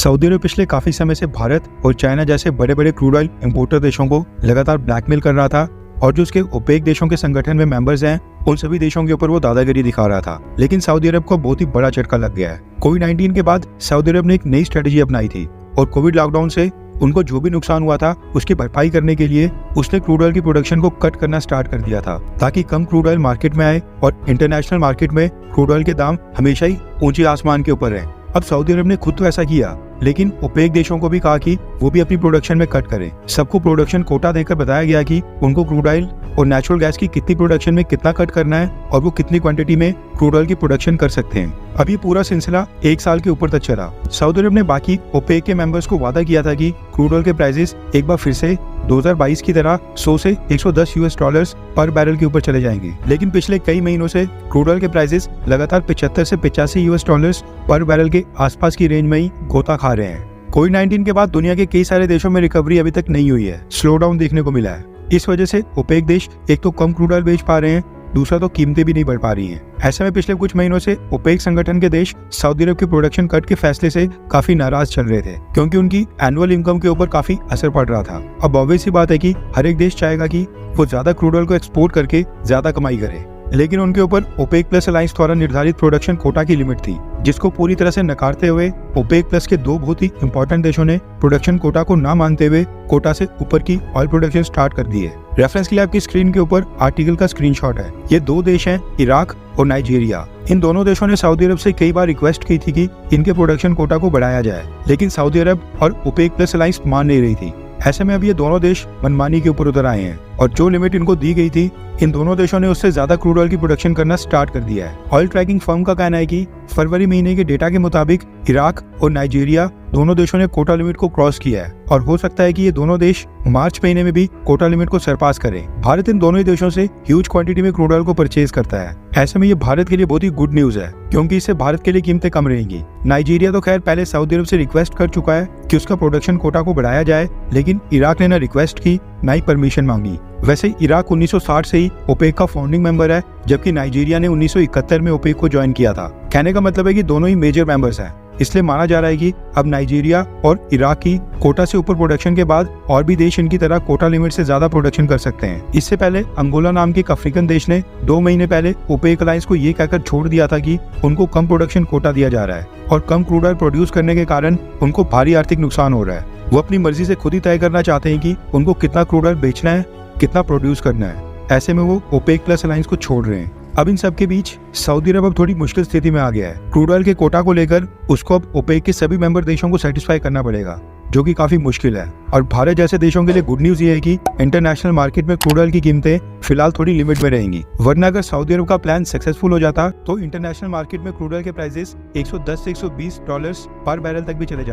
Saudi अरब पिछले काफी समय से भारत और चाइना जैसे बड़े बड़े क्रूड ऑयल इंपोर्टर देशों को लगातार ब्लैकमेल कर रहा था और जो उसके ओपेक देशों के संगठन में मेंबर्स हैं उन सभी देशों के ऊपर वो दादागिरी दिखा रहा था। लेकिन सऊदी अरब को बहुत ही बड़ा झटका लग गया है। कोविड-19 के बाद सऊदी अरब ने एक नई स्ट्रेटेजी अपनाई थी और कोविड लॉकडाउन से उनको जो भी नुकसान हुआ था उसकी भरपाई करने के लिए उसने क्रूड ऑयल की प्रोडक्शन को कट करना स्टार्ट कर दिया था ताकि कम क्रूड ऑयल मार्केट में आए और इंटरनेशनल मार्केट में क्रूड ऑयल के दाम हमेशा ही ऊंचे आसमान के ऊपर रहे। अब सऊदी अरब ने खुद तो ऐसा किया, लेकिन ओपेक देशों को भी कहा कि वो भी अपनी प्रोडक्शन में कट करें। सबको प्रोडक्शन कोटा देकर बताया गया कि उनको क्रूड ऑयल और नेचुरल गैस की कितनी प्रोडक्शन में कितना कट करना है और वो कितनी क्वांटिटी में क्रूड ऑयल की प्रोडक्शन कर सकते हैं। अब ये पूरा सिलसिला 1 साल के ऊपर तक चला। सऊदी अरब ने बाकी ओपेक के मेंबर्स को वादा किया था कि क्रूड ऑयल के प्राइसेस एक बार फिर से 2022 की तरह 100 से 110 यूएस डॉलर्स पर बैरल के ऊपर चले जाएंगे। लेकिन पिछले कई महीनों से क्रूड ऑयल के प्राइसेस लगातार 75 से 85 यूएस डॉलर्स पर बैरल के आसपास की रेंज में ही गोता खा रहे हैं। कोविड-19 के बाद दुनिया के कई सारे देशों में रिकवरी अभी तक नहीं हुई है, स्लो डाउन देखने को मिला है। इस वजह से ओपेक देश एक तो कम क्रूड ऑयल बेच पा रहे हैं, दूसरा तो कीमतें भी नहीं बढ़ पा रही हैं। ऐसे में पिछले कुछ महीनों से ओपेक संगठन के देश सऊदी अरब के प्रोडक्शन कट के फैसले से काफी नाराज चल रहे थे क्योंकि उनकी एनुअल इनकम के ऊपर काफी असर पड़ रहा था। अब ऑब्वियस सी बात है कि हर एक देश चाहेगा कि वो ज्यादा क्रूड ऑयल को एक्सपोर्ट करके ज्यादा कमाई करे, लेकिन उनके ऊपर ओपेक प्लस अलायंस द्वारा निर्धारित प्रोडक्शन कोटा की लिमिट थी जिसको पूरी तरह से नकारते हुए ओपेक प्लस के 2 बहुत ही इंपॉर्टेंट देशों ने प्रोडक्शन कोटा को ना मानते हुए कोटा से ऊपर की ऑयल प्रोडक्शन स्टार्ट कर दी है। रेफरेंस के लिए आपकी स्क्रीन के ऊपर आर्टिकल का स्क्रीनशॉट है। ये 2 देश हैं, इराक और नाइजीरिया। इन दोनों देशों ने सऊदी अरब से कई बार रिक्वेस्ट की थी कि इनके प्रोडक्शन कोटा को बढ़ाया जाए, लेकिन सऊदी अरब और ओपेक प्लस अलायंस मान नहीं रही थी। ऐसे में अब ये दोनों देश मनमानी के ऊपर उतर आए हैं और जो लिमिट इनको दी गई थी इन दोनों देशों ने उससे ज्यादा क्रूड ऑयल की प्रोडक्शन करना स्टार्ट कर दिया है। ऑयल ट्रैकिंग फर्म का कहना है कि फरवरी महीने के डेटा के मुताबिक इराक और नाइजीरिया दोनों देशों ने कोटा लिमिट को क्रॉस किया है और हो सकता है कि ये दोनों देश मार्च महीने में भी कोटा लिमिट को सरपास करें। भारत इन दोनों ही देशों से ह्यूज क्वांटिटी में क्रूड ऑयल को परचेज करता है। ऐसे में ये भारत के लिए बहुत ही गुड न्यूज है क्योंकि इससे भारत के लिए कीमतें कम रहेंगी। नाइजीरिया तो खैर पहले सऊदी अरब से रिक्वेस्ट कर चुका है कि उसका प्रोडक्शन कोटा को बढ़ाया जाए, लेकिन इराक ने ना रिक्वेस्ट की ना ही परमिशन मांगी। वैसे इराक 1960 से ही ओपेक का फाउंडिंग मेंबर है, जबकि नाइजीरिया ने 1971 में ओपेक को ज्वाइन किया था। कहने का मतलब है कि दोनों ही मेजर मेंबर्स हैं, इसलिए माना जा रहा है कि अब नाइजीरिया और इराक की कोटा से ऊपर प्रोडक्शन के बाद और भी देश इनकी तरह कोटा लिमिट से ज्यादा प्रोडक्शन कर सकते हैं। इससे पहले अंगोला नाम के एक अफ्रीकन देश ने 2 महीने पहले ओपेक अलायंस को ये कहकर छोड़ दिया था कि उनको कम प्रोडक्शन कोटा दिया जा रहा है और कम क्रूड ऑयल प्रोड्यूस करने के कारण उनको भारी आर्थिक नुकसान हो रहा है। वो अपनी मर्जी से खुद ही तय करना चाहते हैं कि उनको कितना क्रूड ऑयल बेचना है, कितना प्रोड्यूस करना है। ऐसे में वो ओपेक प्लस अलायंस को छोड़ रहे हैं। अब इन सब के बीच सऊदी अरब अब थोड़ी मुश्किल स्थिति में आ गया है। क्रूड ऑयल के कोटा को लेकर उसको अब ओपेक के सभी मेंबर देशों को सेटिस्फाई करना पड़ेगा, जो कि काफी मुश्किल है। और भारत जैसे देशों के लिए गुड न्यूज ये है कि इंटरनेशनल मार्केट में क्रूड ऑयल की कीमतें फिलहाल थोड़ी लिमिट में रहेंगी, वरना अगर सऊदी अरब का प्लान सक्सेसफुल हो जाता तो इंटरनेशनल मार्केट में क्रूड ऑयल के प्राइसेस 110 से 120 डॉलर्स पर बैरल तक भी चले जाते।